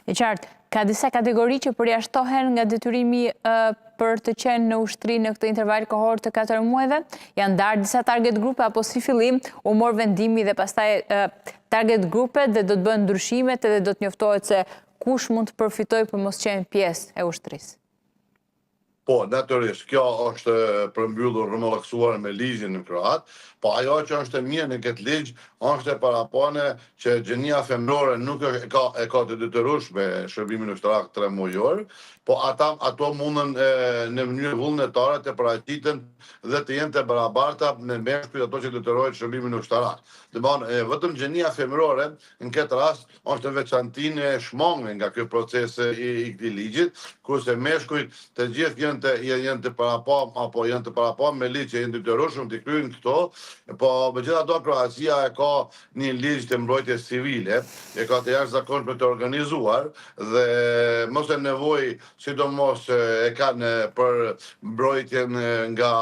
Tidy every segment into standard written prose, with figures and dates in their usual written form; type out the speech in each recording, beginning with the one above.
E qartë, ka disa kategori që përjashtohen nga detyrimi për të qenë në ushtri në këtë interval kohor të 4 muajve, janë darë disa target grupe, apo si fillim u mor vendimi dhe pastaj target grupe dhe do të bëhen ndryshimet edhe do të njoftohet se kush mund të përfitoj për mos qenë pjesë e ushtrisë. Po, natyrisht, kjo është përmbyllur rrëmallaksuar me ligjin në Kroat, po ajo që është e mirë në këtë ligj është e parapone që gjenia femrore nuk e ka të detyrueshme shërbimin ushtarak 3 muajor, po ato mundën në mënyrë vullnetare të paraqiten dhe të jenë të barabarta me meshkujt ato që detyrohen shërbimin ushtarak. Domthonë, vetëm gjenia femrore në këtë rast është në veçantinë e shmangur nga ky proces i këtij ligjit, kurse meshkujt të gjithë janë të parapam apo janë të parapam me ligj që janë detyrueshëm të kryejnë këto, po megjithatë Kroacia e ka një ligj të mbrojtjes civile, e ka të jashtëzakonshme të organizuar dhe mos e nevojë, sidomos e kanë për mbrojtjen nga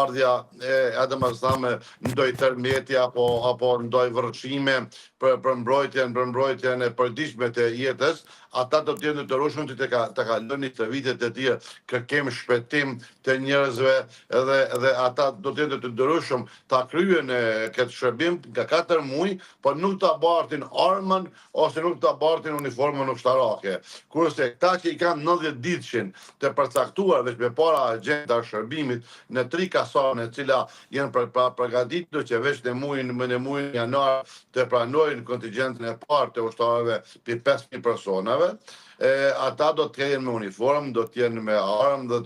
ardhja e domethënë ndoj tërmeti apo ndoj vërshime për mbrojtjen e përditshme të jetës, ata do të jenë detyrueshëm të kalojnë të vitet e tij kërkim shpëtim të njerëzve dhe ata do të jenë të detyrueshëm ta kryejnë këtë shërbim nga 4 muaj, por nuk ta bartin armën ose nuk ta bartin uniformën ushtarake. Kurse këta që i kanë 90 ditëshin të përcaktuar veç me para agjenda shërbimit në 3 kasane, të cila janë përgatitur që veç në muajin janar të pranojnë kontingjentin e parë të ushtarëve për 5.000 personave, ata do të jenë me uniformë, do të jenë me armë, do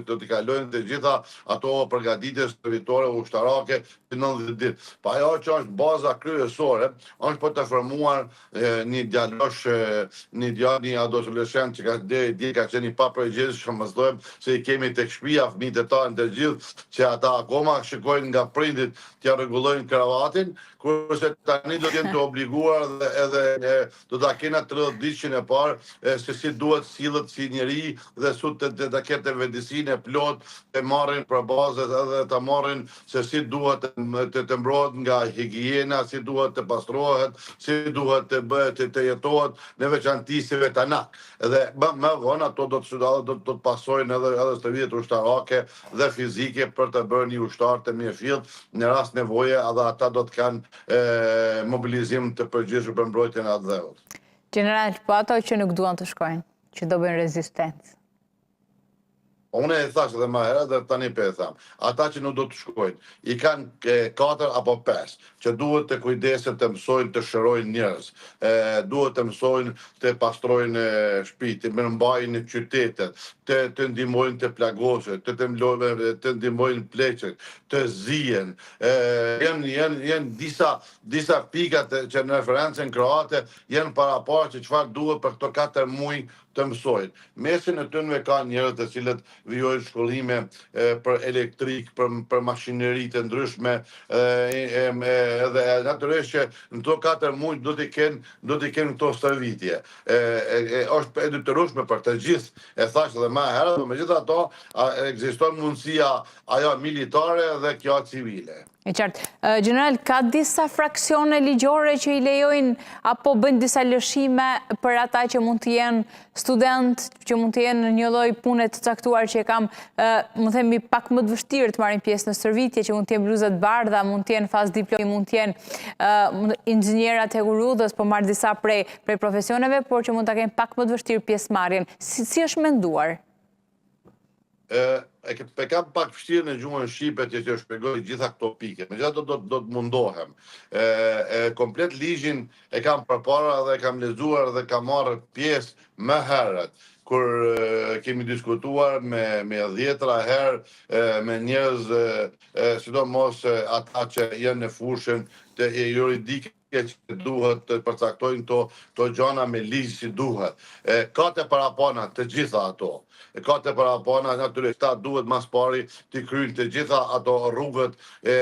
të kalojnë të gjitha ato përgatitjes servitore ushtarake në 90 ditë. Pa ajo që është baza kryesore, është për të formuar një djalosh, një adoleshent që ka qenë i papërgjegjshëm, mësdojmë se i kemi tek shtëpia fëmijët e tanë të gjithë që ata akoma shikojnë nga prindit t'ja rregullojnë kravatin, kurse tani do të jenë të obliguar edhe do ta kenë 30 ditëshin e parë se si duhet sillet si njeri dhe të ketë vendisinë e plot të marrin për bazët edhe të marrin se si duhet të mbrohet nga higjiena, si duhet të pastrohet, si duhet të jetohet në veçanti si vetanak. Dhe më vonë ato do të pasojnë edhe stërvitjet ushtarake dhe fizike për të bërë një ushtar të mirëfillt në rast nevoje, edhe ata do të kanë mobilizim të përgjithshëm për mbrojtjen e atë dheut. General, po ato që nuk duan të shkojnë, që do bëjnë rezistencë? Unë e thash edhe më herët dhe tani po e them. Ata që nuk do të shkojnë, i kanë 4 apo 5 që duhet të kujdesen të mësojnë të shërojnë njerëz, duhet të mësojnë të pastrojnë shtëpitë, të mbajnë qytetet, të ndihmojnë të plagoset, të ndihmojnë pleqet, të zihen. Janë disa pika që në referencën kroate janë paraparë që çfarë duhet për këto 4 muaj të mësojnë. Mesin e tyre ka njerëz të cilët vijojnë shkollime për elektrik, për mashineri të ndryshme, edhe natyrisht që në këto 4 muaj do të kenë këto stërvitje. Është e detyrueshme për të gjithë, e thash edhe më herët, por megjithatë ekziston mundësia ajo militare dhe kjo civile. E qartë. General, ka disa fraksione ligjore që i lejojnë apo bëjnë disa lëshime për ata që mund të jenë student, që mund të jenë në një lloj pune të caktuar që e kam, më themi, pak më të vështirë të marrin pjesë në stërvitje, që mund të jenë bluzat bardha, mund të jenë fas diplomi, mund të jenë inxhinierat e urudhës, po marr disa prej profesioneve, por që mund ta kenë pak më të vështirë pjesëmarrjen. Si është menduar? E kam pak vështirë në gjuhën shqipe që të shpjegoj gjitha këto pike. Megjithatë do të mundohem. Komplet ligjin e kam përpara dhe e kam lexuar dhe kam marrë pjesë më herët kur kemi diskutuar me 10 herë me njerëz, sidomos ata që janë në fushën të juridike që duhet të përcaktojnë këto gjëra me ligj si duhet. Ka të parapana të gjitha ato. Ka të parapana, natyrisht ta duhet mas pari të kryjnë të gjitha ato rrugët e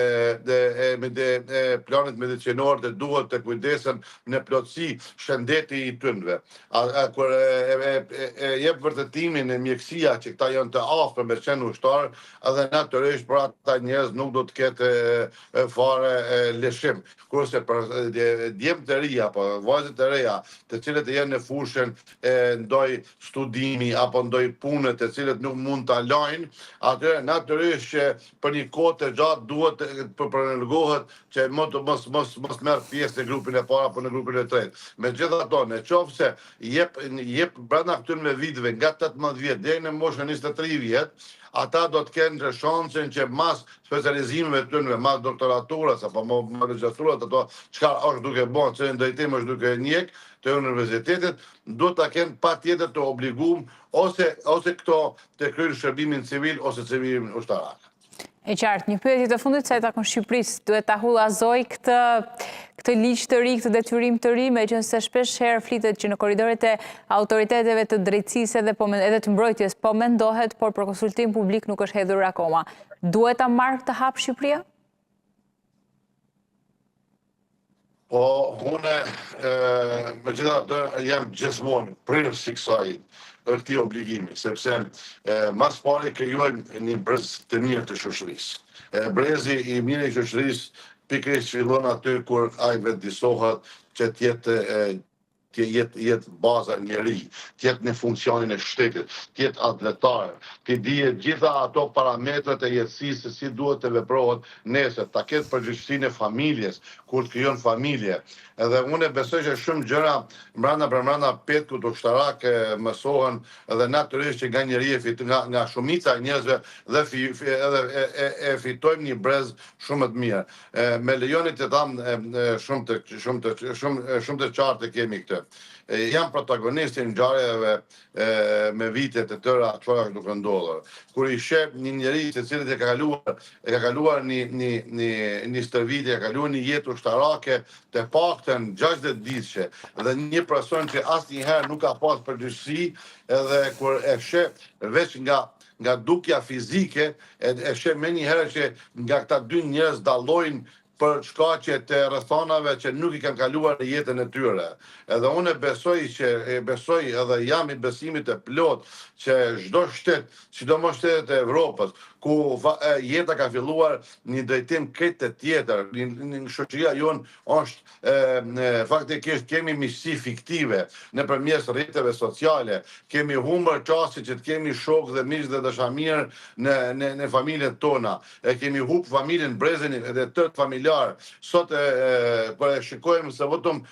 planit medicinor të duhet të kujdesen në plotësi shëndeti i tyre. Kur jep vërtetimin e mjekësia që këta janë të afër me qenë ushtar, edhe natyrisht për ata njerëz nuk do të ketë fare lëshim. Kurse për djemë të reja, apo vajzët të reja, të cilët janë në fushën e ndoj studimi apo ndoj punët të cilët nuk mund të lajnë, atëherë natyrisht që për një kohë të gjatë duhet të përnërgohet që mos merr pjesë në grupin e parë apo në grupin e tretë. Megjithatë, në qoftë se jep brenda këtyre viteve nga 18 vjet deri në moshën 23 vjet, ata do të kenë shansën që mas specializimeve të tyre, mas doktoraturës apo magjistraturës, ato çka është duke bën, që ndajtim është duke njek të universitetit, do ta kenë patjetër të obliguar ose këto të kryejnë shërbimin civil ose civilin ushtarak. E qartë, një pyetje të fundit, se takon Shqipërisë duhet ta hullazoj këtë ligj të ri, këtë detyrim të ri, meqense shpesh herë flitet që në korridoret e autoriteteve të drejtësisë edhe të mbrojtjes po mendohet, por për konsultim publik nuk është hedhur akoma. Duhet ta marrë këtë hap Shqipëria? Po, megjithatë jam gjithmonë prirës i kësaj këtij obligimi, sepse mas pari krijojmë një brez të mirë të shoqërisë. Brezi i mirë i shoqërisë pikërisht fillon aty kur ai vetëdijsohet që jetë baza njeri, tjetë në funksionin e shtetit, tjetë atletar, të dije gjitha ato parametrat e jetësisë se si duhet të veprohet nesër, ta ketë përgjegjësinë e familjes, kur të krijon familje. Edhe unë besoj që shumë gjëra brenda petku të ushtarak mësohen edhe natyrisht që nga njeriu nga shumica e njerëzve dhe fitojmë një brez shumë të mirë. Me lejoni të tham shumë të qartë kemi këtë. Jam protagonist i ngjarjeve me vitet e tëra çfarë duke ndodhur. Kur i sheh një njerëz i cili e ka kaluar një stërvitje, ka kaluar një jetë ushtarake të paktën 60 ditëshe dhe një person që asnjëherë nuk ka pas përgjegjësi, edhe kur e sheh veç nga dukja fizike, e sheh menjëherë që nga këta dy njerëz dallojnë për shkaqe të rrethonave që nuk i kanë kaluar në jetën e tyre. Edhe unë besoj edhe jam i besimit të plot që çdo shtet, sidomos shtetet e Evropës, ku jeta ka filluar një drejtim krejt tjetër, në shoqëria jonë është faktikisht kemi miqësi fiktive nëpërmjet rrjeteve sociale, kemi humbur çasti që të kemi shok dhe miq dhe dashamirë në familjet tona, kemi humb familjen brezin edhe tërt familjar. Sot kur e shikojmë se vetëm